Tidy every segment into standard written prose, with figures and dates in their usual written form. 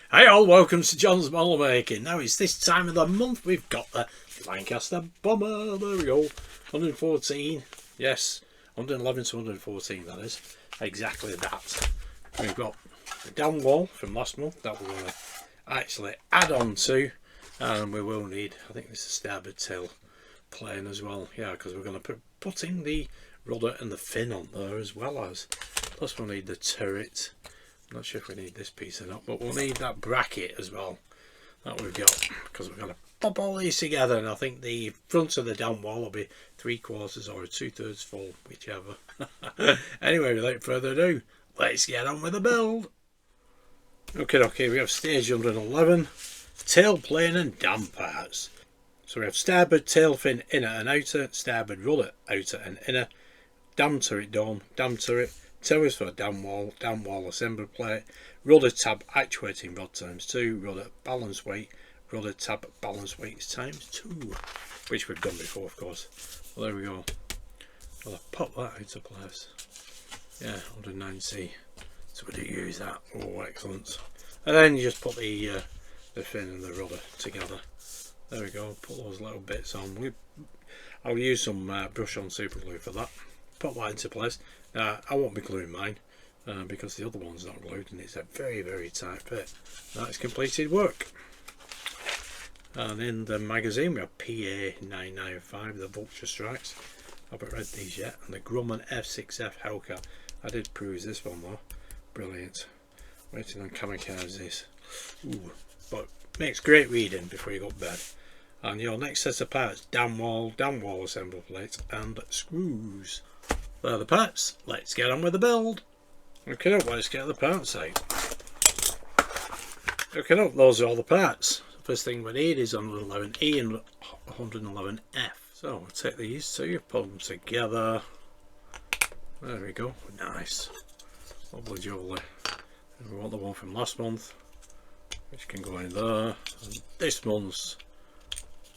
Hey all, welcome to John's Model Making. Now it's this time of the month, we've got the Lancaster Bomber, there we go, 114, yes, 111 to 114 that is, exactly that. We've got the down wall from last month that we're going to actually add on to, and we will need, I think this is starboard tail plane as well, yeah, because we're going to be putting the rudder and the fin on there as well as, plus we'll need the turret. I'm not sure if we need this piece or not, but we'll need that bracket as well that we've got, because we're going to pop all these together, and I think the front of the down wall will be 3/4 or 2/3 full, whichever. Anyway, without further ado, let's get on with the build. Okay, we have stage 111, tail plane and dam parts. So we have starboard tail fin inner and outer, starboard rudder outer and inner, dam turret dome, dam turret, towers for dam wall assembly plate, rudder tab actuating rod ×2, rudder balance weight, rudder tab balance weights ×2, which we've done before of course. Well, there we go. Well, I'll pop that into place. Yeah, 190. So we do use that. Oh, excellent. And then you just put the fin and the rudder together. There we go. Put those little bits on. I'll use some brush on super glue for that. Put that into place. I won't be gluing mine because the other one's not glued and it's a very tight fit. That's completed work. And in the magazine we have PA995, the Vulture Strikes. I haven't read these yet. And the Grumman F6F Hellcat. I did peruse this one though. Brilliant. Waiting on kamikazes. Ooh, but makes great reading before you go to bed. And your next set of parts, dam wall assembly plate and screws. They're the parts. Let's get on with the build. Okay, let's get the parts out. Okay, those are all the parts. First thing we need is 111E and 111F. So we'll take these two, put them together. There we go. Nice. Lovely jolly. And we want the one from last month, which can go in there. And this month's.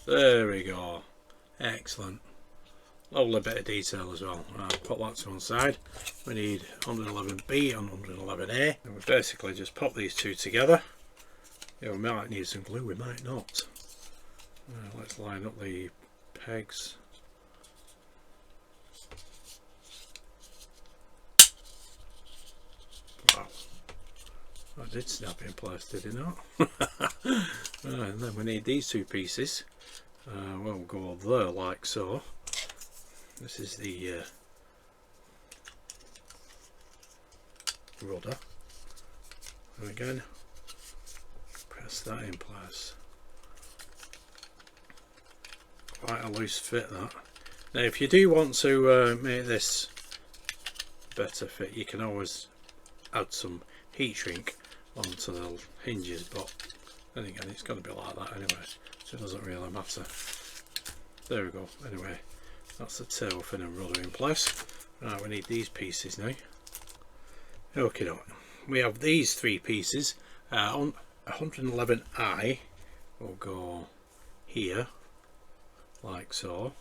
There we go. Excellent. Lovely bit of detail as well. Right, put that to one side. We need 111B and 111A. And we basically just pop these two together. Yeah, we might need some glue, we might not. Let's line up the pegs. Wow. That did snap in place, did it not? Right, and then we need these two pieces. We'll go there like so. This is the rudder, and again press that in place. Quite a loose fit that. Now if you do want to make this better fit, you can always add some heat shrink onto the hinges, but then again it's going to be like that anyway, so it doesn't really matter. There we go. Anyway, that's the tail fin and rudder in place. Right, we need these pieces now. Okay, we have these three pieces. On 111I will go here, like so.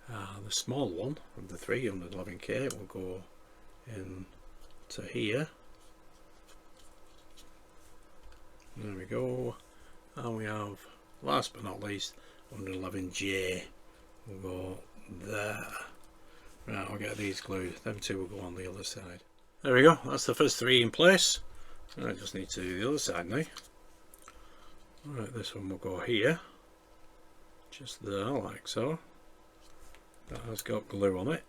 The small one of the 311K will go in to here. There we go. And we have, last but not least, 111J. We'll go there. Right, I'll get these glued. Them two will go on the other side. There we go. That's the first three in place. I just need to do the other side now. Right, this one will go here. Just there, like so. That has got glue on it.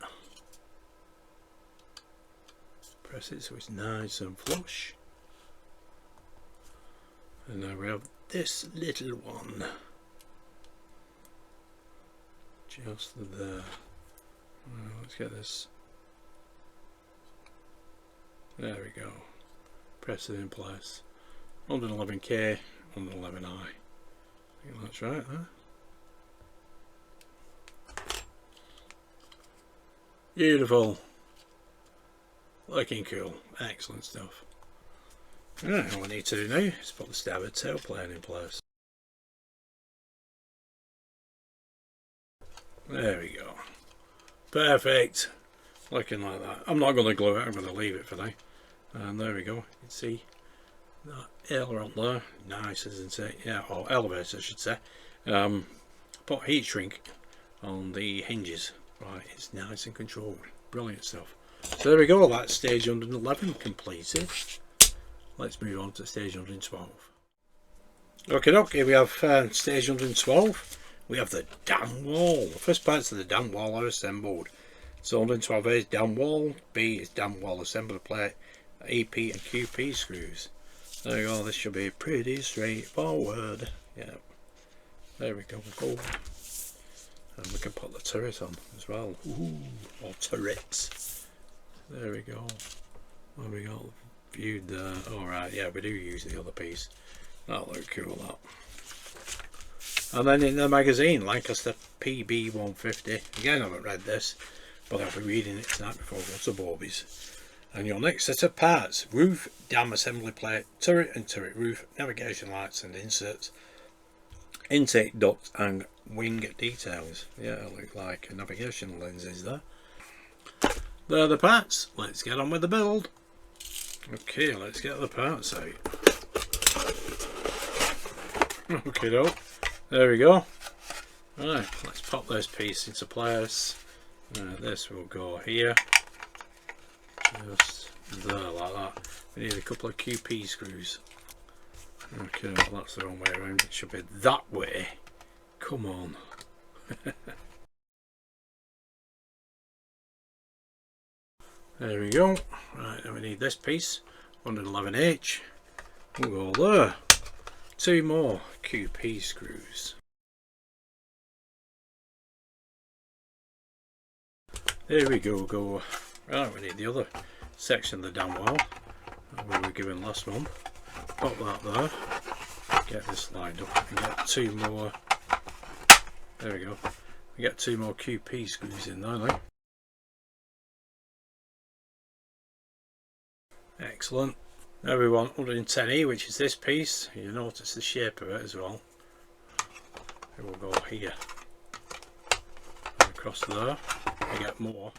Press it so it's nice and flush. And now we have this little one. Just there. Well, let's get this. There we go. Press it in place. 111K, 111I. I think that's right there. Beautiful. Looking cool. Excellent stuff. Right, all we need to do now is put the starboard tail plane in place. There we go. Perfect. Looking like that. I'm not going to glue it, I'm going to leave it for now. And there we go. You can see That aileron there, nice, isn't it? Yeah, or elevator I should say. Put heat shrink on the hinges. Right, it's nice and controlled. Brilliant stuff. So there we go, that's stage 111 completed. Let's move on to stage 112. Okay, we have stage 112. We have the down wall. The first parts of the down wall are assembled. So 112A is down wall, B is down wall assembly plate, EP and QP screws. There we go, this should be pretty straightforward. Yeah, there we go. And we can put the turret on as well. Ooh, or turrets. There we go. What have we got viewed there? Alright, yeah, we do use the other piece. That'll look cool, that. And then in the magazine, Lancaster PB.III. Again, I haven't read this, but I'll be reading it tonight before we go to Bobby's. And your next set of parts: roof, dam assembly plate, turret and turret roof, navigation lights and inserts, intake duct and wing details. Yeah, it looks like navigation lenses there. There are the parts. Let's get on with the build. Okay, let's get the parts out. Okay, there we go. Right, let's pop this piece into place. This will go here, just there like that. We need a couple of QP screws. Okay, well, that's the wrong way around. It should be that way. Come on. There we go. Right, then we need this piece, 111H. We'll go there. 2 more QP screws. There we go. Right, we need the other section of the down wall that we were given last month. Pop that there. Get this lined up and get 2 more. There we go. We get 2 more QP screws in there now. Excellent. Now we want 110E, which is this piece. You notice the shape of it as well. It will go here and across there. We get more.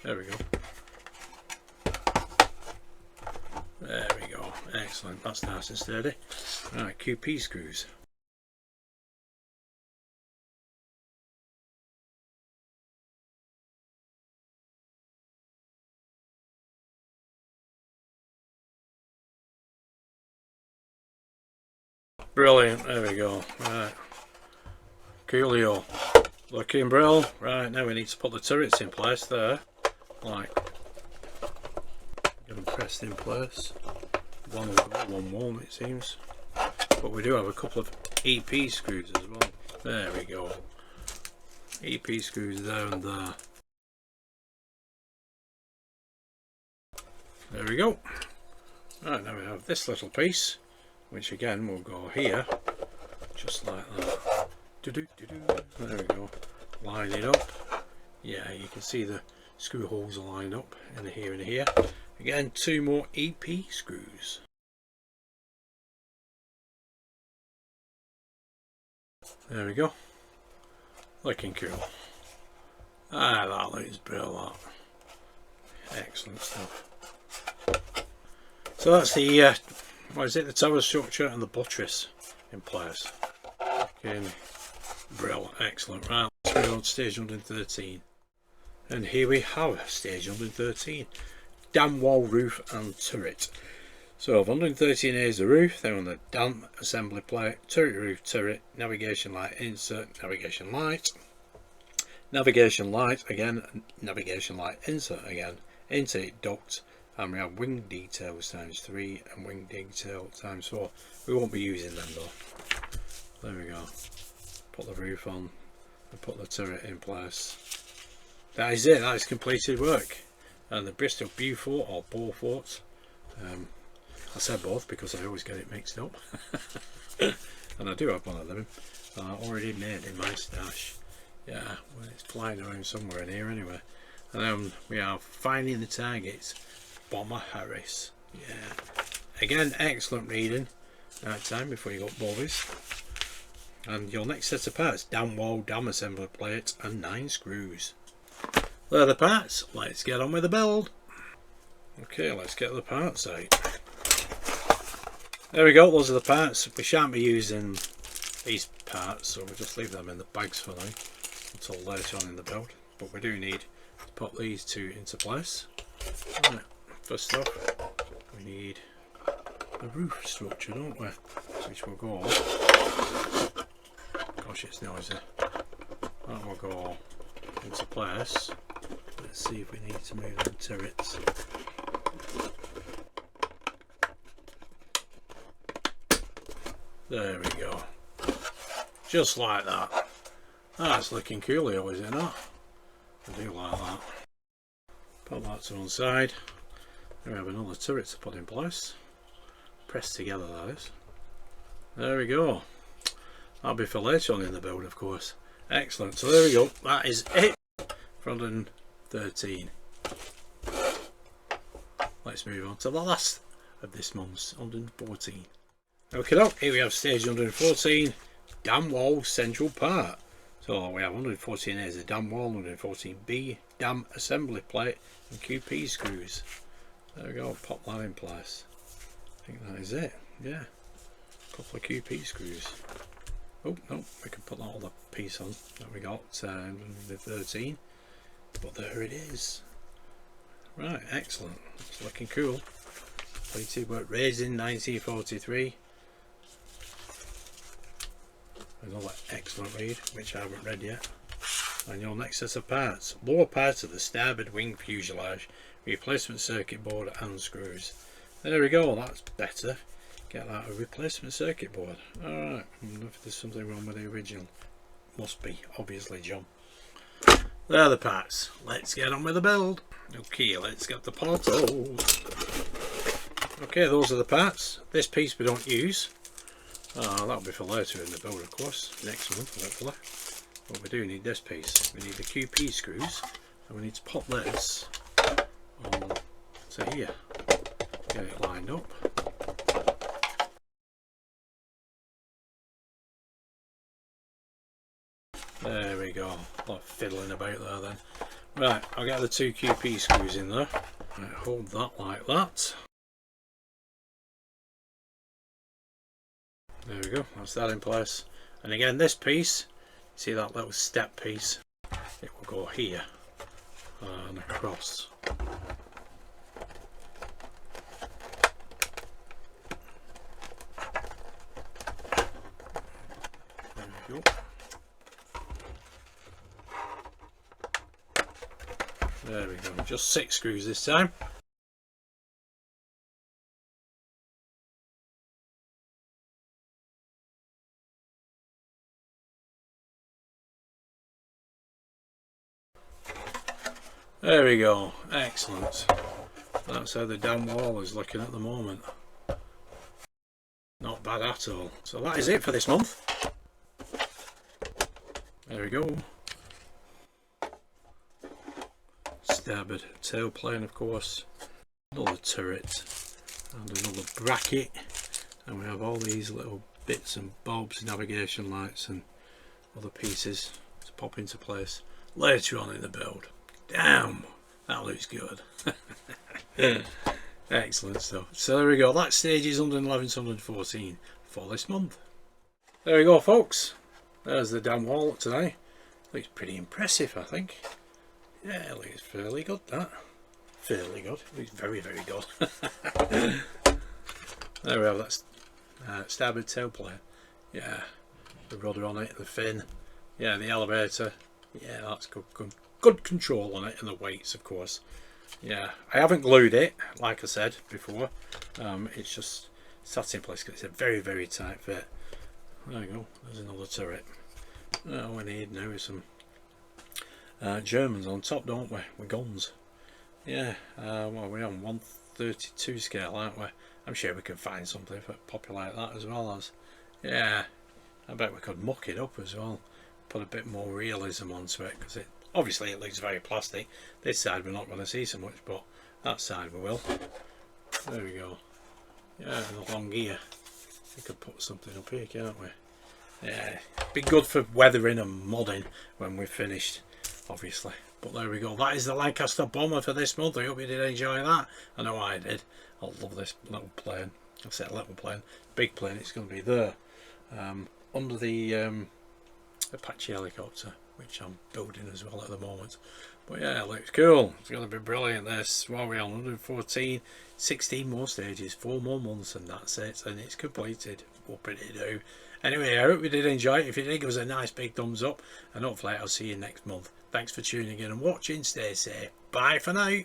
There we go. There we go. Excellent. That's nice and sturdy. Right, QP screws. Brilliant, there we go. Right, coolio. Looking brill. Right, now we need to put the turrets in place there. Like, get them pressed in place. One will go, one won't, it seems. But we do have a couple of EP screws as well. There we go. EP screws there and there. There we go. Right, now we have this little piece, which again will go here, just like that. There we go. Line it up. Yeah, you can see the screw holes are lined up in here and here. Again, 2 more EP screws. There we go. Looking cool. Ah, that looks brilliant. Excellent stuff. So that's the what is it? The tower structure and the buttress in place. Okay, brilliant, excellent. Right, let's go on to stage 113. And here we have stage 113. Dam wall, roof and turret. So 113A is the roof, then on the dam assembly plate, turret roof, turret, navigation light, insert, navigation light again, navigation light, insert again, intake duct, and we have wing details ×3 and wing detail ×4. We won't be using them though. There we go. Put the roof on and put the turret in place. That is it, that is completed work. And the Bristol Beaufort or Beaufort. I said both because I always get it mixed up. And I do have one of them already made in my stash. Yeah, well, it's flying around somewhere in here anyway. And then we are finding the targets. Bomber Harris. Yeah. Again, excellent reading. Night time before you got Bobby's. And your next set of parts: down wall, dam assembly plate, and 9 screws. There are the parts. Let's get on with the build. Okay, let's get the parts out. There we go, those are the parts. We shan't be using these parts, so we'll just leave them in the bags for now until later on in the build. But we do need to put these two into place. Right, first off, we need the roof structure, don't we? Which will go, gosh, it's noisy. That will go into place. Let's see if we need to move them turrets. There we go. Just like that. That's looking cool here, is it not? I do like that. Put that to one side. Then we have another turret to put in place. Press together, that is. There we go. That'll be for later on in the build, of course. Excellent. So there we go. That is it for 113. Let's move on to the last of this month's 114. Okay, here we have stage 114, dam wall central part. So we have 114 as a dam wall, 114B, dam assembly plate and QP screws. There we go, pop that in place. I think that is it, yeah. A couple of QP screws. Oh, no, we can put that other piece on that we got, 113. But there it is. Right, excellent. It's looking cool. Plated work raised in 1943. Another excellent read, which I haven't read yet. And your next set of parts. Lower parts of the starboard wing fuselage, replacement circuit board and screws. There we go, that's better. Get that a replacement circuit board. Alright, I wonder if there's something wrong with the original. Must be, obviously, John. There are the parts. Let's get on with the build. Okay, let's get the portals. Okay, those are the parts. This piece we don't use. That'll be for later in the build, of course, next month, hopefully. But we do need this piece. We need the QP screws, and we need to pop this on to here. Get it lined up. There we go. A lot of fiddling about there then. Right, I'll get the two QP screws in there. Right, hold that like that. There we go, that's that in place. And again, this piece, see that little step piece, it will go here and across. There we go. There we go, just 6 screws this time. There we go, excellent. That's how the dam wall is looking at the moment. Not bad at all. So that is it for this month. There we go. Starboard tailplane, of course. Another turret and another bracket. And we have all these little bits and bobs, navigation lights and other pieces to pop into place later on in the build. Damn, that looks good. Excellent stuff. So there we go, that stage is 111 to 114 for this month. There we go, folks. There's the dam wall today. Looks pretty impressive, I think. Yeah, it looks fairly good, that. Fairly good. It looks very, very good. There we have that starboard tailplane. Yeah, the rudder on it, the fin. Yeah, the elevator. Yeah, that's good control on it, and the weights, of course. Yeah, I haven't glued it, like I said before. It's just sat in place because it's a very, very tight fit. There we go, there's another turret. All we need now is some Germans on top, don't we, with guns. Yeah, well, we're on 132 scale, aren't we? I'm sure we can find something for populate that as well as. Yeah, I bet we could muck it up as well. Put a bit more realism onto it, because it obviously it looks very plastic. This side we're not going to see so much, but that side we will. There we go. Yeah, and along here we could put something up here, can't we? Yeah, be good for weathering and modding when we're finished, obviously. But there we go. That is the Lancaster Bomber for this month. I hope you did enjoy that. I know I did. I love this little plane. I said little plane, big plane. It's going to be there under the Apache helicopter, which I'm building as well at the moment. But yeah, it looks cool. It's going to be brilliant. This, what are we on? 114, 16 more stages, 4 more months, and that's it. And it's completed. Whoopity-doo. Anyway, I hope you did enjoy it. If you did, give us a nice big thumbs up, and hopefully I'll see you next month. Thanks for tuning in and watching. Stay safe. Bye for now.